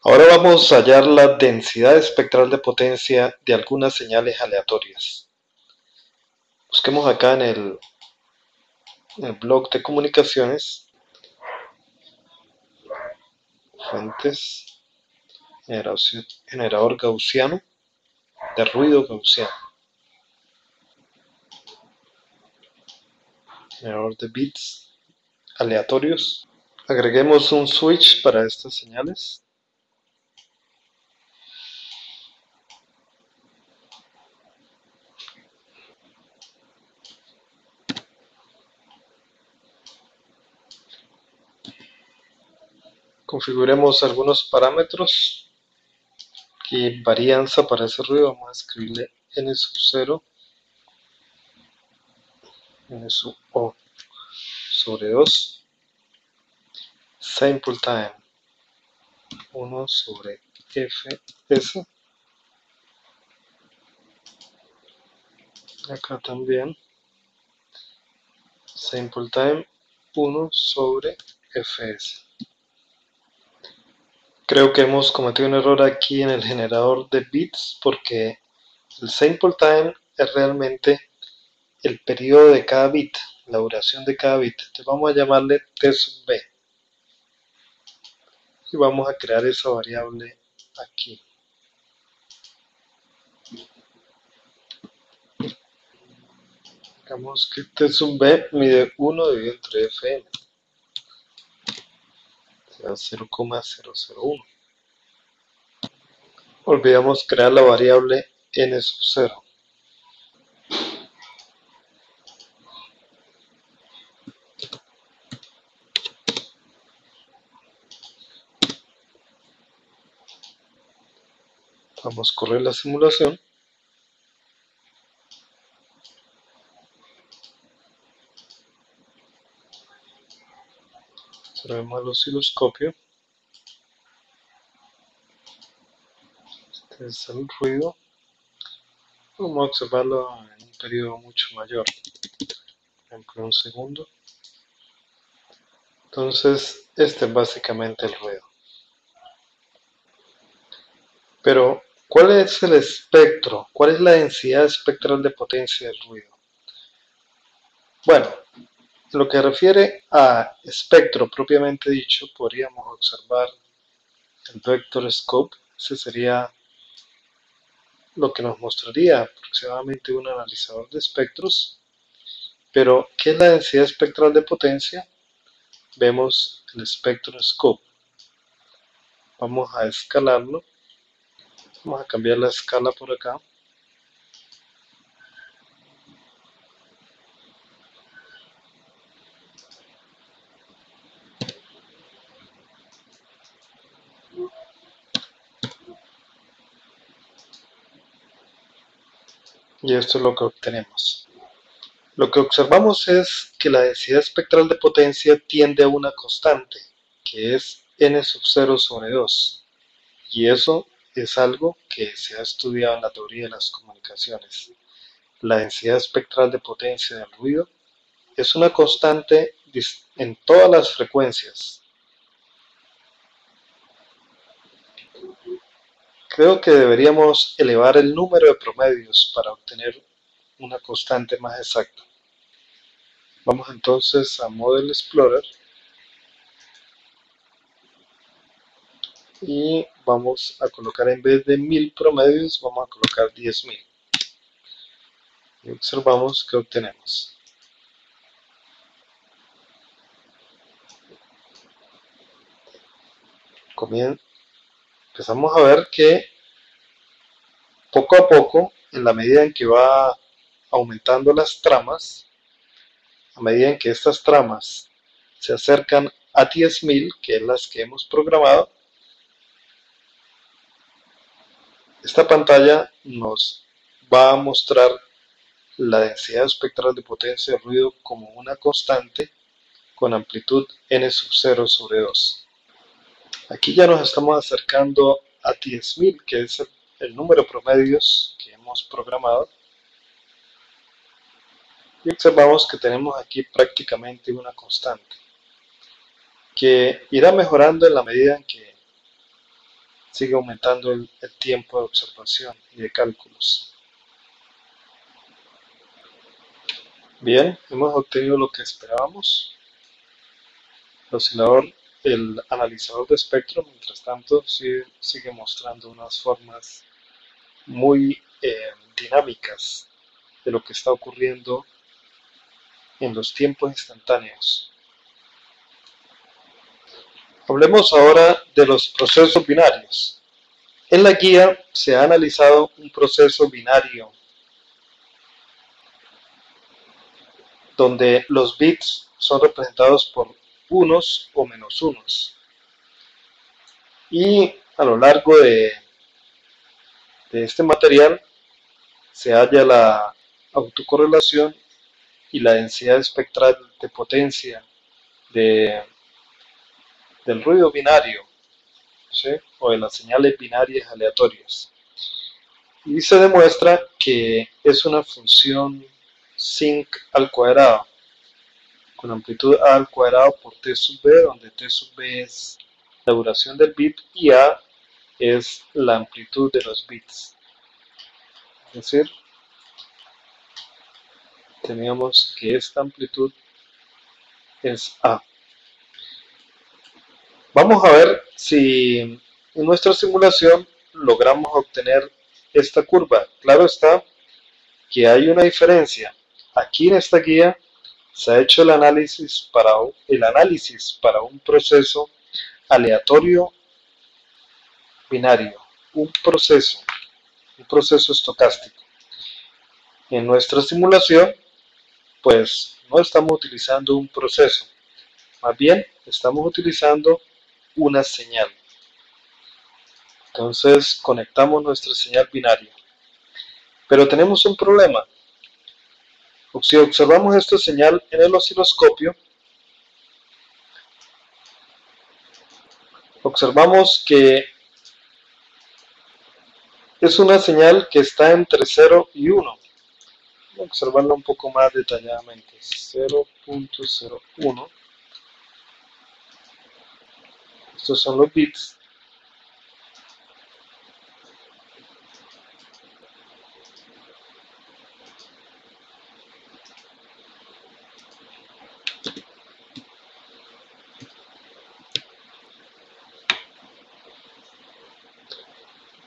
Ahora vamos a hallar la densidad espectral de potencia de algunas señales aleatorias. Busquemos acá en el blog de comunicaciones, fuentes, generador gaussiano, de ruido gaussiano, generador de bits aleatorios. Agreguemos un switch para estas señales. Configuremos algunos parámetros que varianza para ese ruido. Vamos a escribirle n sub 0, n sub o sobre 2, sample time 1 sobre fs. Acá también sample time 1 sobre fs. Creo que hemos cometido un error aquí en el generador de bits, porque el sample time es realmente el periodo de cada bit, la duración de cada bit. Entonces vamos a llamarle t sub b y vamos a crear esa variable aquí. Digamos que t sub b mide 1 dividido entre fn, o sea 0,001. Olvidamos crear la variable n sub 0. Vamos a correr la simulación. Observemos el osciloscopio. Este es el ruido. Vamos a observarlo en un periodo mucho mayor, por ejemplo un segundo. Entonces este es básicamente el ruido. Pero ¿cuál es el espectro? ¿Cuál es la densidad espectral de potencia del ruido? Bueno, en lo que refiere a espectro propiamente dicho, podríamos observar el vector scope. Ese sería lo que nos mostraría aproximadamente un analizador de espectros. Pero ¿qué es la densidad espectral de potencia? Vemos el spectroscope. Vamos a escalarlo. Vamos a cambiar la escala por acá. Y esto es lo que obtenemos. Lo que observamos es que la densidad espectral de potencia tiende a una constante, que es n sub 0 sobre 2. Y eso es algo que se ha estudiado en la teoría de las comunicaciones. La densidad espectral de potencia del ruido es una constante en todas las frecuencias. Creo que deberíamos elevar el número de promedios para obtener una constante más exacta. Vamos entonces a Model Explorer y vamos a colocar, en vez de 1000 promedios, vamos a colocar 10.000 y observamos que obtenemos. Empezamos a ver que poco a poco, en la medida en que va aumentando las tramas, a medida en que estas tramas se acercan a 10.000, que es las que hemos programado, esta pantalla nos va a mostrar la densidad espectral de potencia de ruido como una constante con amplitud n sub 0 sobre 2. Aquí ya nos estamos acercando a 10.000, que es el número de promedios que hemos programado. Y observamos que tenemos aquí prácticamente una constante, que irá mejorando en la medida en que sigue aumentando el tiempo de observación y de cálculos. Bien, hemos obtenido lo que esperábamos. El analizador de espectro, mientras tanto, sigue mostrando unas formas muy dinámicas de lo que está ocurriendo en los tiempos instantáneos. Hablemos ahora de los procesos binarios. En la guía se ha analizado un proceso binario donde los bits son representados por unos o menos unos. Y a lo largo de este material se halla la autocorrelación y la densidad espectral de potencia de, del ruido binario, ¿sí? O de las señales binarias aleatorias. Y se demuestra que es una función sinc al cuadrado, con amplitud a al cuadrado por t sub b, donde t sub b es la duración del bit y a es la amplitud de los bits. Es decir, teníamos que esta amplitud es a. Vamos a ver si en nuestra simulación logramos obtener esta curva. Claro está que hay una diferencia. Aquí en esta guía se ha hecho el análisis para un proceso aleatorio binario, un proceso estocástico. En nuestra simulación, pues no estamos utilizando un proceso, más bien estamos utilizando una señal. Entonces conectamos nuestra señal binaria. Pero tenemos un problema. Si observamos esta señal en el osciloscopio, observamos que es una señal que está entre 0 y 1. Voy a observarla un poco más detalladamente. 0.01. Estos son los bits.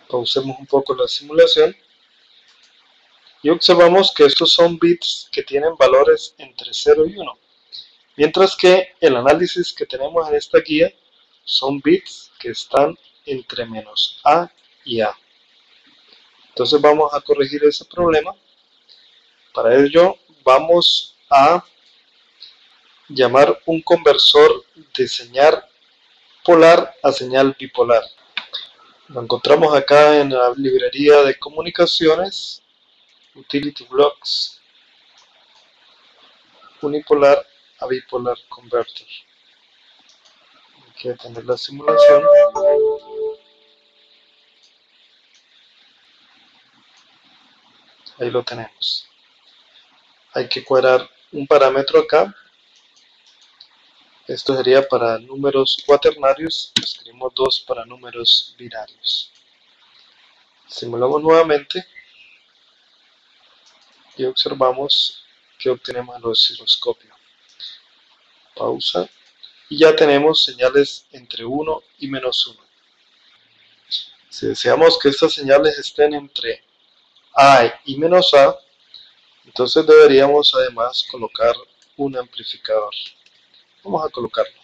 Pausemos un poco la simulación y observamos que estos son bits que tienen valores entre 0 y 1, mientras que el análisis que tenemos en esta guía son bits que están entre menos a y a. Entonces vamos a corregir ese problema. Para ello vamos a llamar un conversor de señal polar a señal bipolar. Lo encontramos acá en la librería de comunicaciones, Utility Blocks, unipolar a bipolar converter. Hay que detener la simulación. Ahí lo tenemos. Hay que cuadrar un parámetro acá. Esto sería para números cuaternarios. Escribimos 2 para números binarios. Simulamos nuevamente y observamos que obtenemos el osciloscopio. Pausa. Y ya tenemos señales entre 1 y menos 1. Si deseamos que estas señales estén entre A y menos A, entonces deberíamos además colocar un amplificador. Vamos a colocarlo.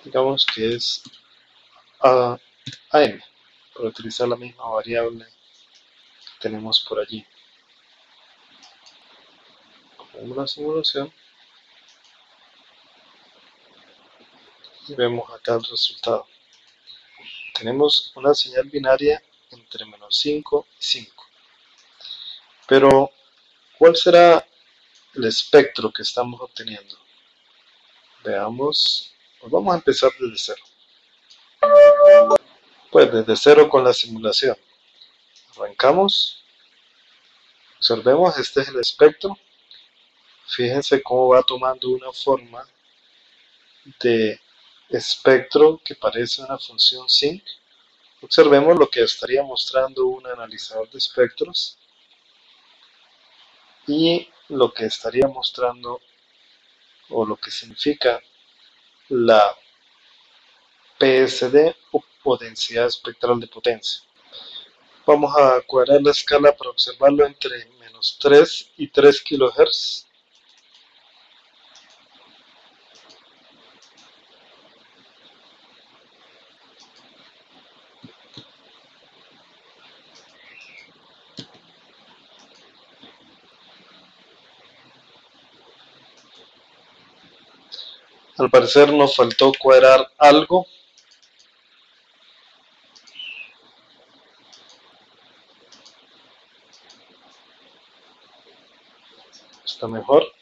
Digamos que es AM, para utilizar la misma variable que tenemos por allí. Hacemos la simulación y vemos acá el resultado. Tenemos una señal binaria entre menos 5 y 5. Pero, ¿cuál será el espectro que estamos obteniendo? Veamos, pues vamos a empezar desde cero. Pues desde cero con la simulación. Arrancamos, observemos, este es el espectro. Fíjense cómo va tomando una forma de espectro que parece una función sinc. Observemos lo que estaría mostrando un analizador de espectros y lo que estaría mostrando o lo que significa la PSD o densidad espectral de potencia. Vamos a cuadrar la escala para observarlo entre -3 y 3 kHz. Al parecer nos faltó cuadrar algo. Está mejor.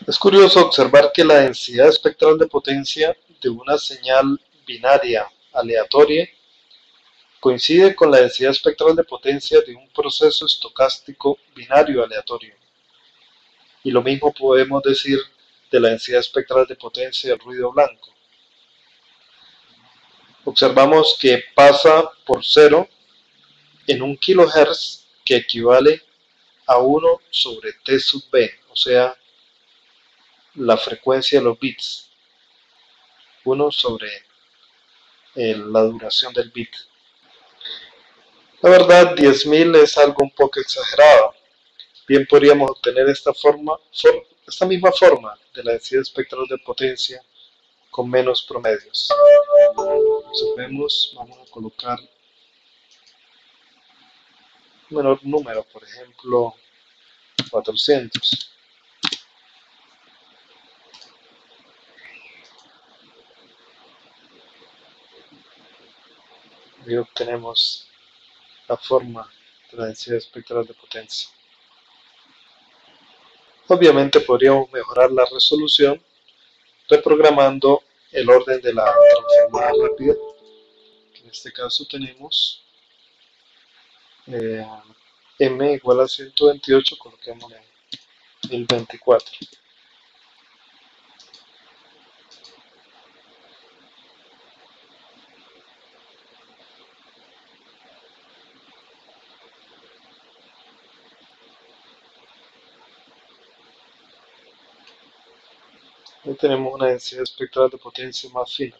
Es curioso observar que la densidad espectral de potencia de una señal binaria aleatoria coincide con la densidad espectral de potencia de un proceso estocástico binario aleatorio. Y lo mismo podemos decir de la densidad espectral de potencia del ruido blanco. Observamos que pasa por 0 en 1 kHz, que equivale a 1 sobre T sub B, o sea, la frecuencia de los bits, 1 sobre la duración del bit. La verdad, 10.000 es algo un poco exagerado. Bien podríamos obtener esta misma forma de la densidad espectral de potencia con menos promedios. Observemos, vamos a colocar un menor número, por ejemplo 400. Y obtenemos la forma de la densidad espectral de potencia. Obviamente podríamos mejorar la resolución reprogramando el orden de la transformada rápida, que en este caso tenemos m igual a 128, coloquémosle 1024. Ahí tenemos una densidad espectral de potencia más fina.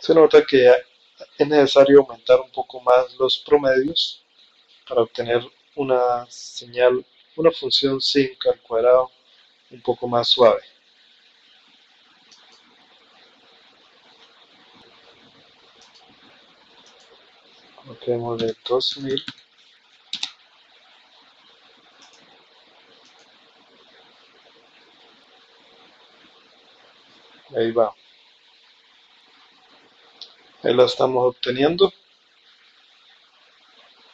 Se nota que es necesario aumentar un poco más los promedios para obtener una señal, una función sinc al cuadrado un poco más suave. Coloquémosle 2000. Ahí va. Ahí la estamos obteniendo,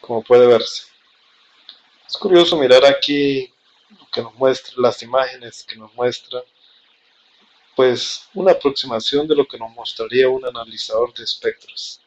como puede verse. Es curioso mirar aquí lo que nos muestra, las imágenes que nos muestra, pues una aproximación de lo que nos mostraría un analizador de espectros.